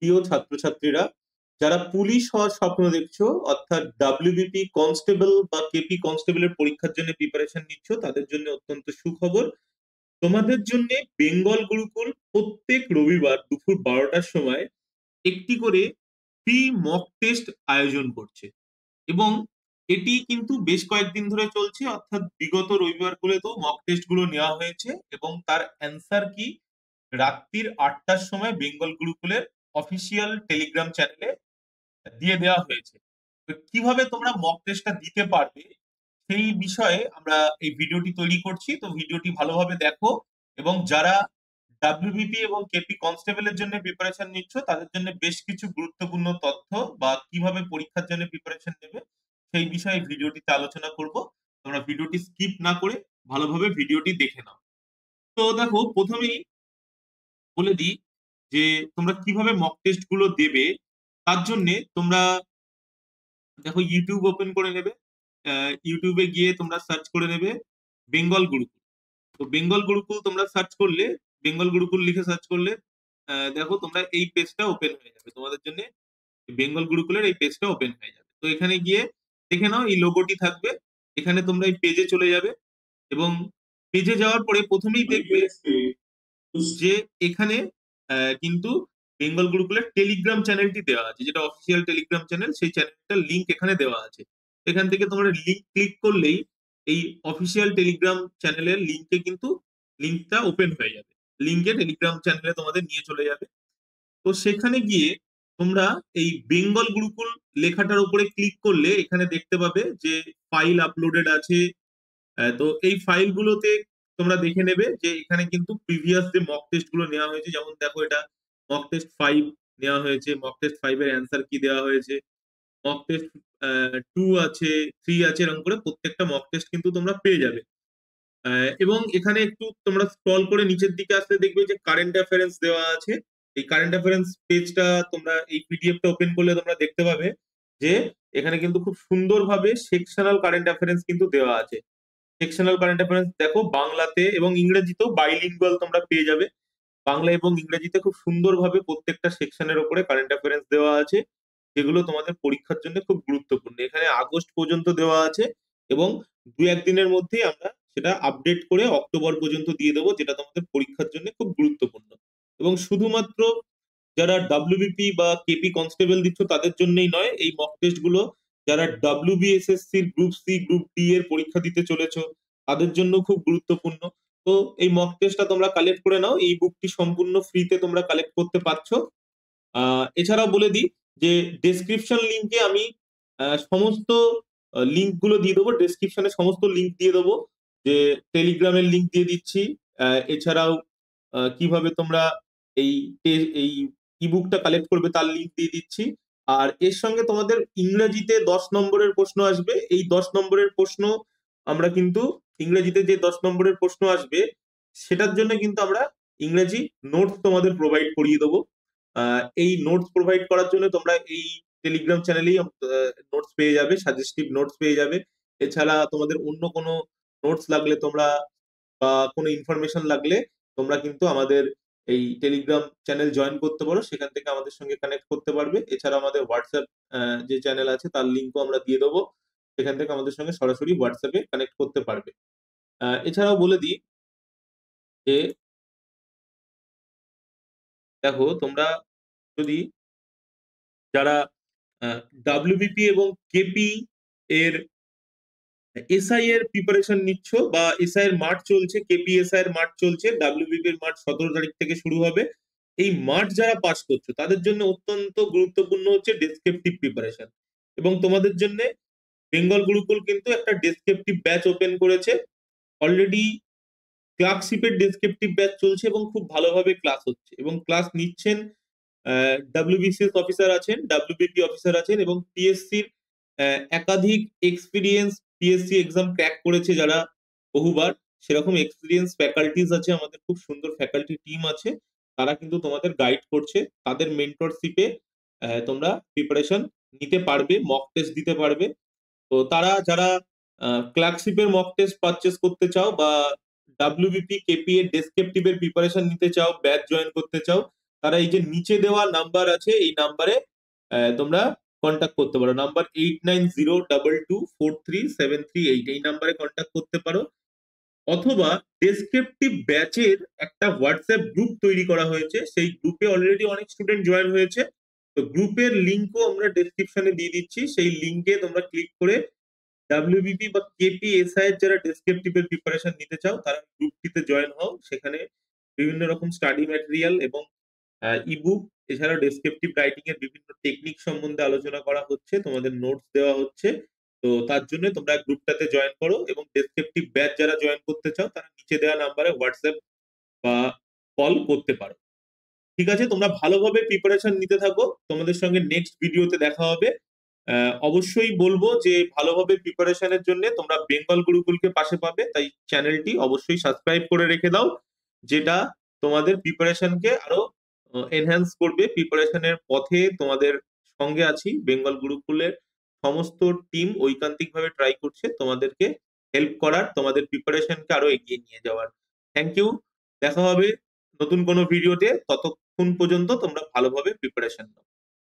প্রিয় ছাত্রছাত্রীরা, যারা পুলিশ হওয়ার স্বপ্ন দেখছো, অর্থাৎ ডাব্লিউবিপি কনস্টেবল বা কেপি কনস্টেবলের পরীক্ষার জন্য প্রিপারেশন নিচ্ছ, তাদের জন্য অত্যন্ত সুখবর। তোমাদের জন্য বেঙ্গল গুরুকুল প্রত্যেক রবিবার দুপুর 12টার সময় একটি করে ফ্রি মক টেস্ট আয়োজন করছে, এবং এটি কিন্তু বেশ কয়েকদিন ধরে চলছে, অর্থাৎ বিগত রবিবারগুলোতেও মক টেস্ট গুলো নেওয়া হয়েছে, এবং তার অ্যান্সার কি রাত্রির 8টার সময় বেঙ্গল গুরুকুলের অফিসিয়াল টেলিগ্রাম চ্যানেলে দিয়ে দেওয়া হয়েছে। তো কিভাবে তোমরা মক টেস্টটা দিতে পারবে সেই বিষয়ে আমরা এই ভিডিওটি তৈরি করছি। তো ভিডিওটি ভালোভাবে দেখো, এবং যারা ডাব্লিউবিপি এবং কেপি কনস্টেবলের জন্য প্রিপারেশন নিচ্ছ তাদের জন্য বেশ কিছু গুরুত্বপূর্ণ তথ্য বা কিভাবে পরীক্ষার জন্য প্রিপারেশন নেবে সেই বিষয়ে ভিডিওটিতে আলোচনা করব। তোমরা ভিডিওটি স্কিপ না করে ভালোভাবে ভিডিওটি দেখে নাও। তো দেখো, প্রথমেই বলে দিই যে তোমরা কিভাবে মক টেস্ট গুলো দেবে। তার জন্য তোমরা দেখো, ইউটিউব ওপেন করে নেবে। ইউটিউবে গিয়ে তোমরা সার্চ করে নেবে বেঙ্গল গুরুকুল। তো বেঙ্গল গুরুকুল তোমরা সার্চ করলে, বেঙ্গল গুরুকুল লিখে সার্চ করলে দেখো তোমরা এই পেজটা ওপেন হয়ে যাবে তোমাদের জন্য। বেঙ্গল গুরুকুলের এই পেজটা ওপেন হয়ে যাবে। তো এখানে গিয়ে দেখে নাও, এই লোগোটি থাকবে। এখানে তোমরা এই পেজে চলে যাবে, এবং পেজে যাওয়ার পরে প্রথমেই দেখবে যে এখানে কিন্তু বেঙ্গল গুরুকুলের টেলিগ্রাম চ্যানেলটি দেওয়া আছে, যেটা অফিসিয়াল টেলিগ্রাম চ্যানেল। সেই চ্যানেলটার লিঙ্ক এখানে দেওয়া আছে। এখান থেকে তোমরা লিঙ্ক ক্লিক করলেই এই অফিসিয়াল টেলিগ্রাম চ্যানেলের লিঙ্কে কিন্তু লিঙ্কটা ওপেন হয়ে যাবে। লিঙ্কে টেলিগ্রাম চ্যানেলে তোমাদের নিয়ে চলে যাবে। তো সেখানে গিয়ে তোমরা এই বেঙ্গল গুরুকুল লেখাটার উপরে ক্লিক করলে এখানে দেখতে পাবে যে ফাইল আপলোডেড আছে। তো এই ফাইলগুলোতে তোমরা দেখে নেবে যে এখানে কিন্তু প্রিভিয়াস যে মক টেস্ট গুলো নেওয়া হয়েছে, যেমন দেখো এটা মক টেস্ট 5 নেওয়া হয়েছে, মক টেস্ট 5 এর অ্যান্সার কি দেওয়া হয়েছে, মক টেস্ট 2 আছে, 3 আছে, এরকম করে প্রত্যেকটা মক টেস্ট কিন্তু তোমরা পেয়ে যাবে। এবং এখানে একটু তোমরা স্ক্রল করে নিচের দিকে আসলে দেখবে যে কারেন্ট অ্যাফেয়ার্স দেওয়া আছে। এই কারেন্ট অ্যাফেয়ার্স পেজটা তোমরা এই পিডিএফটা ওপেন করলে তোমরা দেখতে পাবে যে এখানে কিন্তু খুব সুন্দরভাবে সেকশনাল কারেন্ট অ্যাফেয়ার্স কিন্তু দেওয়া আছে। সেকশনাল কারেন্ট অ্যাফেয়ার্স দেখো, বাংলাতে এবং ইংরেজিতেও বাইলিঙ্গুয়াল তোমরা পেয়ে যাবে। বাংলা এবং ইংরেজিতে খুব সুন্দরভাবে প্রত্যেকটা সেকশনের ওপরে কারেন্ট অ্যাফেয়ার্স দেওয়া আছে, যেগুলো তোমাদের পরীক্ষার জন্য খুব গুরুত্বপূর্ণ। এখানে আগস্ট পর্যন্ত দেওয়া আছে, এবং দু একদিনের মধ্যেই আমরা সেটা আপডেট করে অক্টোবর পর্যন্ত দিয়ে দেবো, যেটা তোমাদের পরীক্ষার জন্য খুব গুরুত্বপূর্ণ। এবং শুধুমাত্র যারা ডাব্লিউবিপি বা কেপি কনস্টেবল দিচ্ছ তাদের জন্যই নয় এই মক টেস্ট গুলো, যারা WBSSC group C group D এর পরীক্ষা দিতে চলেছো তাদের জন্য খুব গুরুত্বপূর্ণ। তো এই মক টেস্টটা তোমরা কালেক্ট করে নাও, এই বুকটি সম্পূর্ণ ফ্রিতে তোমরা কালেক্ট করতে পারছো। এছাড়াও বলে দিই যে ডেসক্রিপশন লিঙ্কে আমি সমস্ত লিঙ্ক গুলো দিয়ে দেবো, ডেসক্রিপশনে সমস্ত লিঙ্ক দিয়ে দেবো, যে টেলিগ্রামের লিঙ্ক দিয়ে দিচ্ছি। এছাড়াও কিভাবে তোমরা এই এই ইবুকটা কালেক্ট করবে তার লিঙ্ক দিয়ে দিচ্ছি। আর এর সঙ্গে তোমাদের ইংরেজিতে 10 নম্বরের প্রশ্ন আসবে। এই 10 নম্বরের প্রশ্ন আমরা কিন্তু, ইংরেজিতে যে 10 নম্বরের প্রশ্ন আসবে সেটার জন্য কিন্তু আমরা ইংরেজি নোটস তোমাদের প্রোভাইড করিয়ে দেবো। এই নোটস প্রোভাইড করার জন্য তোমরা এই টেলিগ্রাম চ্যানেলেই নোটস পেয়ে যাবে, সাজেস্টিভ নোটস পেয়ে যাবে। এছাড়া তোমাদের অন্য কোনো নোটস লাগলে তোমরা বা কোনো ইনফরমেশন লাগলে তোমরা কিন্তু আমাদের এই টেলিগ্রাম চ্যানেল জয়েন করতে পারো, সেখান থেকে আমাদের সঙ্গে কানেক্ট করতে পারবে। এছাড়া আমাদের হোয়াটসঅ্যাপ যে চ্যানেল আছে তার লিঙ্কও আমরা দিয়ে দেবো, সেখান থেকে আমাদের সঙ্গে সরাসরি হোয়াটসঅ্যাপে কানেক্ট করতে পারবে। এছাড়াও বলে দিই যে দেখো, তোমরা যদি যারা ডাব্লিউবিপি এবং কেপি এর এসআই এর প্রিপারেশন নিচ্ছ, বা এসআই এর মাঠ চলছে, কেপি এসআই এর মাঠ চলছে, ডাব্লিউবিপি এর মাঠ 17 তারিখ থেকে শুরু হবে। এই মাঠ যারা পাস করছো তাদের জন্য অত্যন্ত গুরুত্বপূর্ণ হচ্ছে ডেসক্রিপটিভ প্রিপারেশন। এবং তোমাদের জন্য বেঙ্গল গুরুকুল কিন্তু একটা ডেসক্রিপটিভ ব্যাচ ওপেন করেছে অলরেডি। ক্লার্কশিপের ডেসক্রিপটিভ ব্যাচ চলছে এবং খুব ভালোভাবে ক্লাস হচ্ছে, এবং ক্লাস নিচ্ছেন ডাব্লিউবিসিএস অফিসার আছেন, ডাব্লিউবিপি অফিসার আছেন, এবং পিএসসির একাধিক এক্সপিরিয়েন্স, পিএসসি এক্সাম ক্র্যাক করেছে যারা বহুবার, সেরকম এক্সপিরিয়েন্স ফ্যাকাল্টিজ আছে আমাদের, খুব সুন্দর ফ্যাকাল্টি টিম আছে। তারা কিন্তু তোমাদের গাইড করছে, তাদের মেন্টরশিপে তোমরা প্রিপারেশন নিতে পারবে, মক টেস্ট দিতে পারবে। তো তারা যারা ক্লার্কশিপের মক টেস্ট পারচেস করতে চাও, বা ডাব্লিউবিপি কেপি এর ডেসক্রিপটিভ এর প্রিপারেশন নিতে চাও, ব্যাচ জয়েন করতে চাও, তারা এই যে নিচে দেওয়া নাম্বার আছে এই নাম্বারে তোমরা কন্ট্যাক্ট করতে পারো। নাম্বার 8902243738, এই নাম্বারে কন্ট্যাক্ট করতে পারো। অথবা ডেসক্রিপটিভ ব্যাচের একটা হোয়াটসঅ্যাপ গ্রুপ তৈরি করা হয়েছে, সেই গ্রুপে অলরেডি অনেক স্টুডেন্ট জয়েন হয়েছে। তো গ্রুপের লিঙ্কও আমরা ডেসক্রিপশনে দিয়ে দিচ্ছি, সেই লিঙ্কে তোমরা ক্লিক করে ডাব্লিউবিপি বা কেপিএসআই এর যারা ডেসক্রিপটিভ এর প্রিপারেশন নিতে চাও তারা গ্রুপটিতে জয়েন হও। সেখানে বিভিন্ন রকম স্টাডি ম্যাটেরিয়াল এবং ইবুক, এছাড়াও ডেসক্রিপটিভ রাইটিং এর বিভিন্ন টেকনিক সম্বন্ধে আলোচনা করা হচ্ছে, তোমাদের নোটস দেওয়া হচ্ছে। তো তার জন্য তোমরা গ্রুপটাতে জয়েন করো, এবং ডেসক্রিপটিভ ব্যাচ যারা জয়েন করতে চাও তারা নিচে দেওয়া নাম্বারে হোয়াটসঅ্যাপ বা কল করতে পারো। ঠিক আছে, তোমরা ভালোভাবে প্রিপারেশন নিতে থাকো, তোমাদের সঙ্গে নেক্সট ভিডিওতে দেখা হবে। অবশ্যই বলবো যে ভালোভাবে প্রিপারেশনের জন্য তোমরা বেঙ্গল গুরুকুলকে পাশে পাবে, তাই চ্যানেলটি অবশ্যই সাবস্ক্রাইব করে রেখে দাও, যেটা তোমাদের প্রিপারেশনকে আরো এনহ্যান্স করবে। প্রিপারেশনের পথে তোমাদের সঙ্গে আছি, বেঙ্গল গুরুকুলের সমস্ত টিম ঐকান্তিক ভাবে ট্রাই করছে তোমাদেরকে হেল্প করার, তোমাদের প্রিপারেশনকে আরো এগিয়ে নিয়ে যাওয়ার। থ্যাংক ইউ, দেখা হবে নতুন কোনো ভিডিওতে। ততক্ষণ পর্যন্ত তোমরা ভালোভাবে প্রিপারেশন নাও।